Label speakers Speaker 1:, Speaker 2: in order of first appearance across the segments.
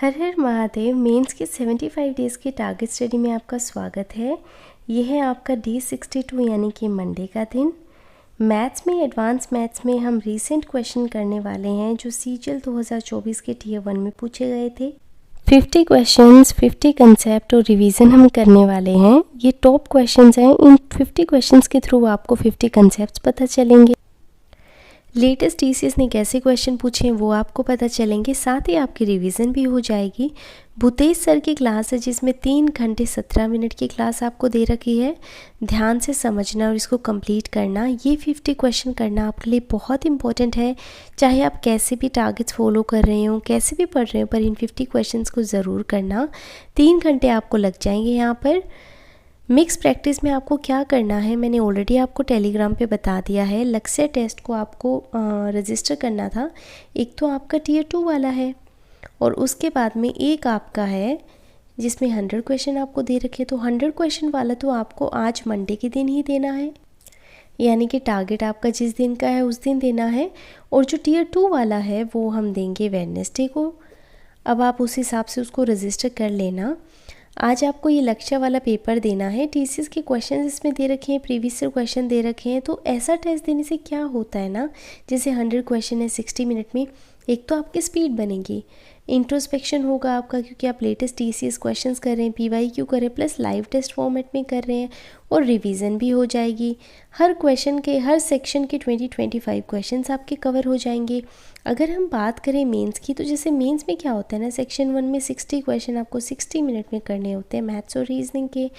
Speaker 1: हर हर Mahadev. Mains के 75 days के target study में आपका स्वागत है। ये है आपका डे 62 यानी कि मंडे का दिन। मैथ्स में एडवांस मैथ्स में हम रीसेंट क्वेश्चन करने वाले हैं जो सीजीएल 2024 के टियर 1 में पूछे गए थे। 50 क्वेश्चंस, 50 कंसेप्ट और रिवीजन हम करने वाले हैं। ये टॉप क्वेश्चंस हैं। इन 50 क्वेश्चंस के थ्रू आपको 50 कंसेप्ट्स पता चलेंगे। लेटेस्ट टीसीएस ने कैसे क्वेश्चन पूछे हैं वो आपको पता चलेंगे, साथ ही आपकी रिवीजन भी हो जाएगी। भूतेश सर की क्लास है जिसमें 3 घंटे 17 मिनट की क्लास आपको दे रखी है। ध्यान से समझना और इसको कंप्लीट करना। ये 50 क्वेश्चन करना आपके लिए बहुत इंपॉर्टेंट है। चाहे आप कैसे भी टारगेट्स फॉलो कर रहे हो, कैसे भी पढ़ रहे हो, पर इन 50 क्वेश्चन को ज़रूर करना। 3 घंटे आपको लग जाएंगे यहाँ पर। मिक्स प्रैक्टिस में आपको क्या करना है मैंने ऑलरेडी आपको टेलीग्राम पे बता दिया है। लक्ष्य टेस्ट को आपको रजिस्टर करना था। एक तो आपका टियर 2 वाला है और उसके बाद में एक आपका है जिसमें 100 क्वेश्चन आपको दे रखे। तो 100 क्वेश्चन वाला तो आपको आज मंडे के दिन ही देना है, यानी कि टारगेट आपका जिस दिन का है उस दिन देना है। और जो टियर 2 वाला है वो हम देंगे वेडनेसडे को। अब आप उस हिसाब से उसको रजिस्टर कर लेना। आज आपको ये लक्ष्य वाला पेपर देना है। टीसीएस के क्वेश्चन इसमें दे रखे हैं, प्रीवियस ईयर क्वेश्चन दे रखे हैं। तो ऐसा टेस्ट देने से क्या होता है ना, जैसे 100 क्वेश्चन है 60 मिनट में, एक तो आपकी स्पीड बनेगी, इंट्रोस्पेक्शन होगा आपका क्योंकि आप लेटेस्ट टीसीएस क्वेश्चंस कर रहे हैं, पीवाईक्यू कर रहे हैं, प्लस लाइव टेस्ट फॉर्मेट में कर रहे हैं, और रिवीजन भी हो जाएगी। हर क्वेश्चन के, हर सेक्शन के 20-25 क्वेश्चंस आपके कवर हो जाएंगे। अगर हम बात करें मेंस की, तो जैसे मेंस में क्या होता है ना, सेक्शन 1 में 60 क्वेश्चन आपको 60 मिनट में करने होते हैं मैथ्स और रीजनिंग के,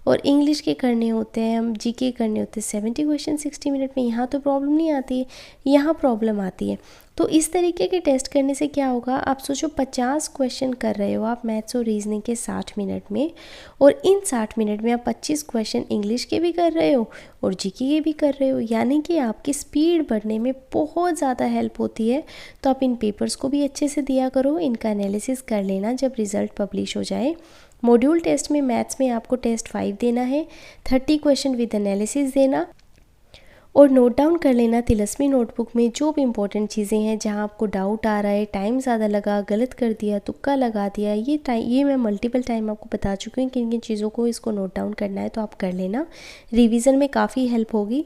Speaker 1: और इंग्लिश के करने होते हैं, हम जीके करने होते हैं 70 क्वेश्चन 60 मिनट में। यहाँ तो प्रॉब्लम नहीं आती है, यहाँ प्रॉब्लम आती है। तो इस तरीके के टेस्ट करने से क्या होगा, आप सोचो 50 क्वेश्चन कर रहे हो आप मैथ्स और रीजनिंग के 60 मिनट में, और इन 60 मिनट में आप 25 क्वेश्चन इंग्लिश के भी कर रहे हो और जीके के भी कर रहे हो, यानी कि आपकी स्पीड बढ़ने में बहुत ज़्यादा हेल्प होती है। तो आप इन पेपर्स को भी अच्छे से दिया करो, इनका एनालिसिस कर लेना जब रिज़ल्ट पब्लिश हो जाए। मॉड्यूल टेस्ट में मैथ्स में आपको टेस्ट 5 देना है, 30 क्वेश्चन विद एनालिसिस देना, और नोट डाउन कर लेना तिलस्मी नोटबुक में जो भी इंपॉर्टेंट चीज़ें हैं जहां आपको डाउट आ रहा है, टाइम ज़्यादा लगा, गलत कर दिया, तुक्का लगा दिया, ये मैं मल्टीपल टाइम आपको बता चुकी हूँ किन किन चीज़ों को इसको नोट डाउन करना है, तो आप कर लेना। रिवीजन में काफ़ी हेल्प होगी।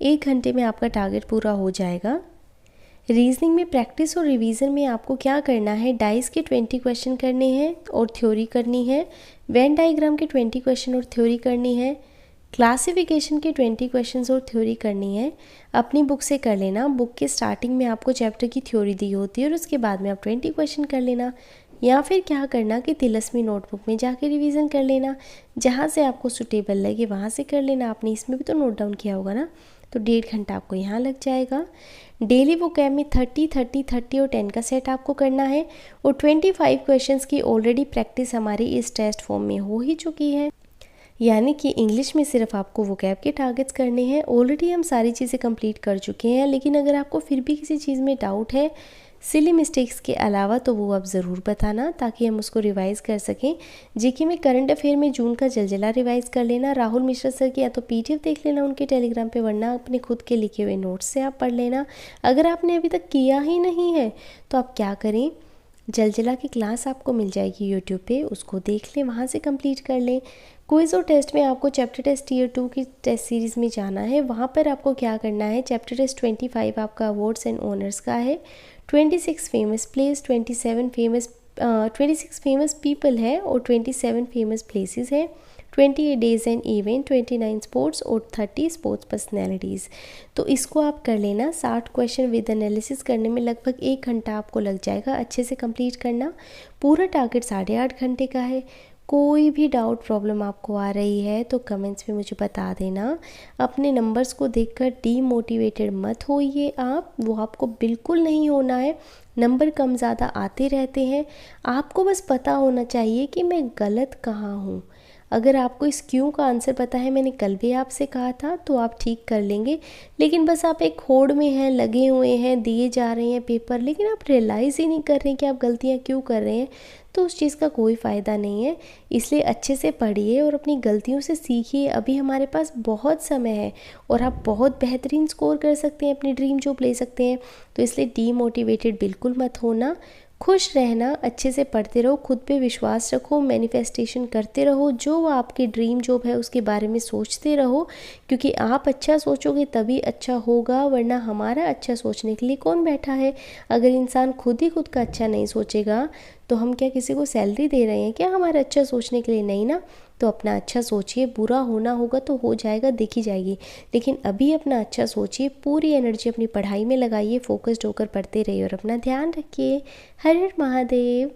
Speaker 1: 1 घंटे में आपका टारगेट पूरा हो जाएगा। रीजनिंग में प्रैक्टिस और रिवीजन में आपको क्या करना है, डाइस के 20 क्वेश्चन करने हैं और थ्योरी करनी है। वेन डायग्राम के 20 क्वेश्चन और थ्योरी करनी है। क्लासिफिकेशन के 20 क्वेश्चंस और थ्योरी करनी है। अपनी बुक से कर लेना। बुक के स्टार्टिंग में आपको चैप्टर की थ्योरी दी होती है और उसके बाद में आप 20 क्वेश्चन कर लेना, या फिर क्या करना कि तिलस्मी नोटबुक में जाके रिवीजन कर लेना, जहाँ से आपको सुटेबल लगे वहाँ से कर लेना। आपने इसमें भी तो नोट डाउन किया होगा ना, तो 1.5 घंटा आपको यहाँ लग जाएगा। डेली वोकैब में 30, 30, 30 और 10 का सेट आपको करना है, और 25 क्वेश्चंस की ऑलरेडी प्रैक्टिस हमारी इस टेस्ट फॉर्म में हो ही चुकी है, यानी कि इंग्लिश में सिर्फ आपको वोकैब के टारगेट्स करने हैं। ऑलरेडी हम सारी चीज़ें कंप्लीट कर चुके हैं, लेकिन अगर आपको फिर भी किसी चीज़ में डाउट है सिली मिस्टेक्स के अलावा, तो वो आप ज़रूर बताना ताकि हम उसको रिवाइज़ कर सकें। जीके में करंट अफेयर में जून का जलजला रिवाइज़ कर लेना। राहुल मिश्रा सर की या तो पीडीएफ देख लेना उनके टेलीग्राम पे, वरना अपने खुद के लिखे हुए नोट्स से आप पढ़ लेना। अगर आपने अभी तक किया ही नहीं है तो आप क्या करें, जलजला की क्लास आपको मिल जाएगी यूट्यूब पे, उसको देख लें, वहाँ से कंप्लीट कर लें। क्विज़ और टेस्ट में आपको चैप्टर टेस्ट टियर 2 की टेस्ट सीरीज़ में जाना है। वहाँ पर आपको क्या करना है, चैप्टर टेस्ट 25 आपका अवार्ड्स एंड ऑनर्स का है, 26 फेमस प्लेस, 26 फेमस पीपल है और 27 फेमस प्लेसेस है, 28 डेज एंड इवेंट, 29 स्पोर्ट्स और 30 स्पोर्ट्स पर्सनैलिटीज़। तो इसको आप कर लेना। 60 क्वेश्चन विद एनालिसिस करने में लगभग 1 घंटा आपको लग जाएगा अच्छे से कंप्लीट करना। पूरा टारगेट 8.5 घंटे का है। कोई भी डाउट प्रॉब्लम आपको आ रही है तो कमेंट्स में मुझे बता देना। अपने नंबर्स को देखकर डीमोटिवेटेड मत होइए आप, वो आपको बिल्कुल नहीं होना है। नंबर कम ज़्यादा आते रहते हैं, आपको बस पता होना चाहिए कि मैं गलत कहाँ हूँ। अगर आपको इस क्यों का आंसर पता है, मैंने कल भी आपसे कहा था, तो आप ठीक कर लेंगे। लेकिन बस आप एक होड़ में हैं, लगे हुए हैं, दिए जा रहे हैं पेपर, लेकिन आप रियलाइज़ ही नहीं कर रहे हैं कि आप गलतियाँ क्यों कर रहे हैं, तो उस चीज़ का कोई फ़ायदा नहीं है। इसलिए अच्छे से पढ़िए और अपनी गलतियों से सीखिए। अभी हमारे पास बहुत समय है और आप बहुत बेहतरीन स्कोर कर सकते हैं, अपनी ड्रीम जॉब ले सकते हैं। तो इसलिए डीमोटिवेटेड बिल्कुल मत होना, खुश रहना, अच्छे से पढ़ते रहो, खुद पे विश्वास रखो, मैनिफेस्टेशन करते रहो, जो आपकी ड्रीम जॉब है उसके बारे में सोचते रहो, क्योंकि आप अच्छा सोचोगे तभी अच्छा होगा, वरना हमारा अच्छा सोचने के लिए कौन बैठा है। अगर इंसान खुद ही खुद का अच्छा नहीं सोचेगा तो हम क्या किसी को सैलरी दे रहे हैं क्या हमारा अच्छा सोचने के लिए? नहीं ना। तो अपना अच्छा सोचिए, बुरा होना होगा तो हो जाएगा, देखी जाएगी, लेकिन अभी अपना अच्छा सोचिए, पूरी एनर्जी अपनी पढ़ाई में लगाइए, फोकस्ड होकर पढ़ते रहिए और अपना ध्यान रखिए। हर हर महादेव।